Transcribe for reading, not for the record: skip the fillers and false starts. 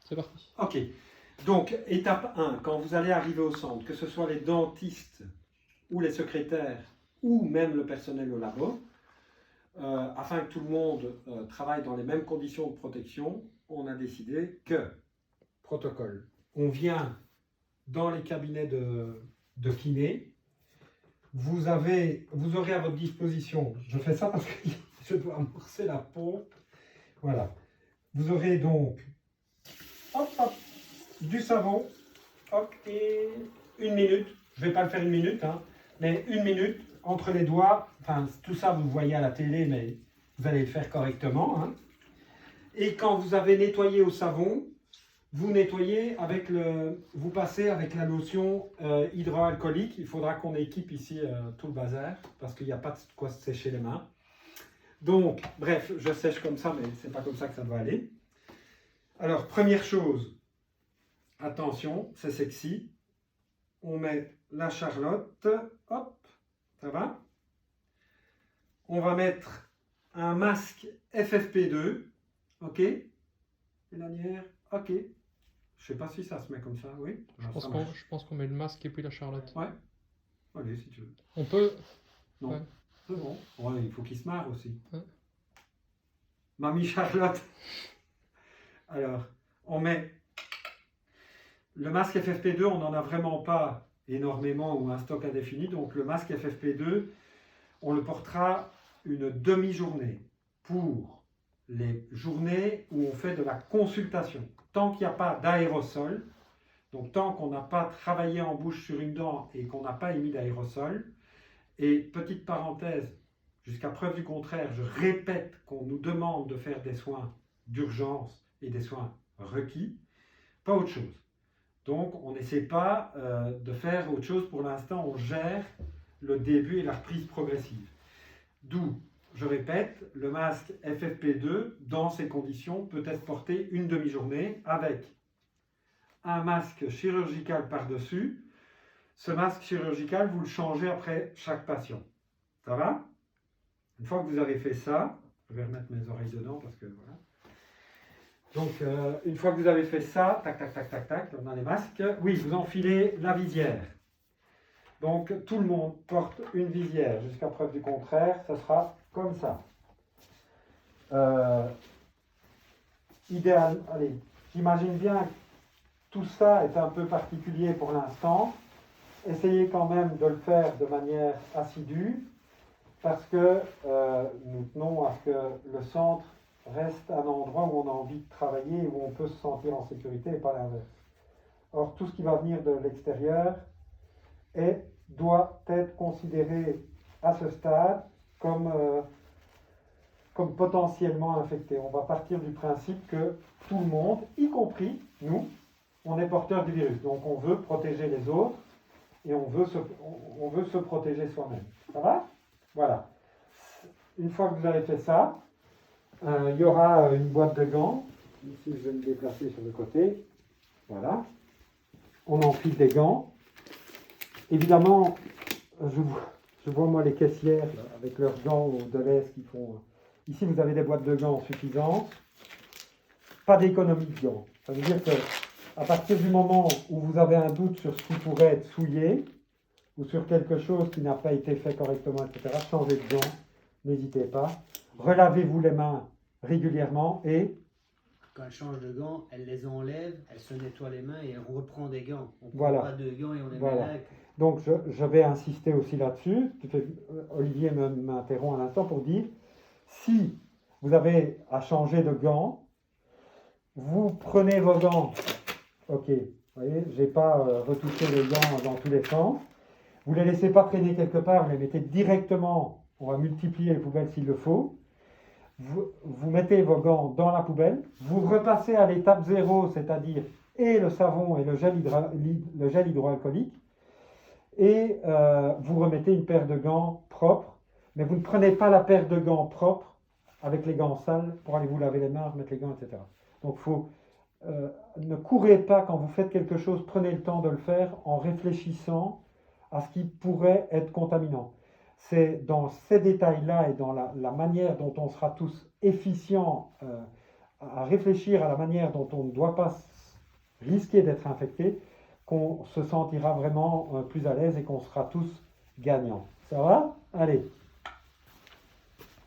C'est parti. Ok. Donc, étape 1, quand vous allez arriver au centre, que ce soit les dentistes ou les secrétaires ou même le personnel au labo, afin que tout le monde travaille dans les mêmes conditions de protection, on a décidé que, protocole, on vient dans les cabinets de kiné, vous aurez à votre disposition, je fais ça parce que je dois amorcer la pompe, voilà, vous aurez donc hop, hop, du savon, hop, et 1 minute, je ne vais pas le faire 1 minute, hein, mais 1 minute entre les doigts, enfin tout ça vous le voyez à la télé, mais vous allez le faire correctement. Hein. Et quand vous avez nettoyé au savon, vous nettoyez avec vous passez avec la lotion hydroalcoolique. Il faudra qu'on équipe ici tout le bazar, parce qu'il n'y a pas de quoi se sécher les mains. Donc, bref, je sèche comme ça, mais c'est pas comme ça que ça doit aller. Alors, première chose, attention, c'est sexy. On met la charlotte, hop, ça va. On va mettre un masque FFP2, ok. Et lanière, ok. Je sais pas si ça se met comme ça, oui. Je pense qu'on met le masque et puis la charlotte. Ouais. Allez, si tu veux. On peut... Non. Ouais. C'est bon. Ouais, il faut qu'il se marre aussi. Ouais. Mamie Charlotte. Alors, on met le masque FFP2, on n'en a vraiment pas énormément ou un stock indéfini. Donc le masque FFP2, on le portera une demi-journée pour les journées où on fait de la consultation. Tant qu'il n'y a pas d'aérosol, donc tant qu'on n'a pas travaillé en bouche sur une dent et qu'on n'a pas émis d'aérosol, et petite parenthèse, jusqu'à preuve du contraire, je répète qu'on nous demande de faire des soins d'urgence et des soins requis, pas autre chose. Donc on n'essaie pas de faire autre chose pour l'instant, on gère le début et la reprise progressive. D'où, je répète, le masque FFP2, dans ces conditions, peut être porté une demi-journée avec un masque chirurgical par-dessus. Ce masque chirurgical, vous le changez après chaque patient. Ça va? Une fois que vous avez fait ça, je vais remettre mes oreilles dedans parce que voilà. Donc, une fois que vous avez fait ça, tac, tac, tac, tac, tac, on a les masques. Oui, vous enfilez la visière. Donc, tout le monde porte une visière. Jusqu'à preuve du contraire, ça sera comme ça. Idéal, allez, j'imagine bien que tout ça est un peu particulier pour l'instant. Essayez quand même de le faire de manière assidue parce que nous tenons à ce que le centre reste un endroit où on a envie de travailler et où on peut se sentir en sécurité et pas l'inverse. Or, tout ce qui va venir de l'extérieur doit être considéré à ce stade comme potentiellement infecté. On va partir du principe que tout le monde, y compris nous, on est porteur du virus. Donc on veut protéger les autres et on veut se protéger soi-même. Ça va? Voilà. Une fois que vous avez fait ça, il y aura une boîte de gants. Ici, je vais me déplacer sur le côté. Voilà. On enfile des gants. Évidemment, je vois moi les caissières là, avec leurs gants de l'aise qui font... Ici, vous avez des boîtes de gants suffisantes. Pas d'économie de gants. Ça veut dire que à partir du moment où vous avez un doute sur ce qui pourrait être souillé ou sur quelque chose qui n'a pas été fait correctement, etc., changez de gants. N'hésitez pas. Relavez-vous les mains régulièrement et... Quand elle change de gants, elle les enlève, elle se nettoie les mains et elle reprend des gants. On ne prend Voilà. pas de gants et on les Voilà. met là. Donc je vais insister aussi là-dessus. Olivier m'interrompt à l'instant pour dire, si vous avez à changer de gants, vous prenez vos gants. Ok, vous voyez, je n'ai pas retouché les gants dans tous les sens. Vous ne les laissez pas traîner quelque part, vous les mettez directement, on va multiplier les poubelles s'il le faut. Vous mettez vos gants dans la poubelle, vous repassez à l'étape 0, c'est-à-dire et le savon et le gel hydroalcoolique, et vous remettez une paire de gants propres, mais vous ne prenez pas la paire de gants propres avec les gants sales pour aller vous laver les mains, remettre les gants, etc. Donc ne courez pas quand vous faites quelque chose, prenez le temps de le faire en réfléchissant à ce qui pourrait être contaminant. C'est dans ces détails-là et dans la manière dont on sera tous efficients à réfléchir à la manière dont on ne doit pas risquer d'être infecté, qu'on se sentira vraiment plus à l'aise et qu'on sera tous gagnants. Ça va? Allez.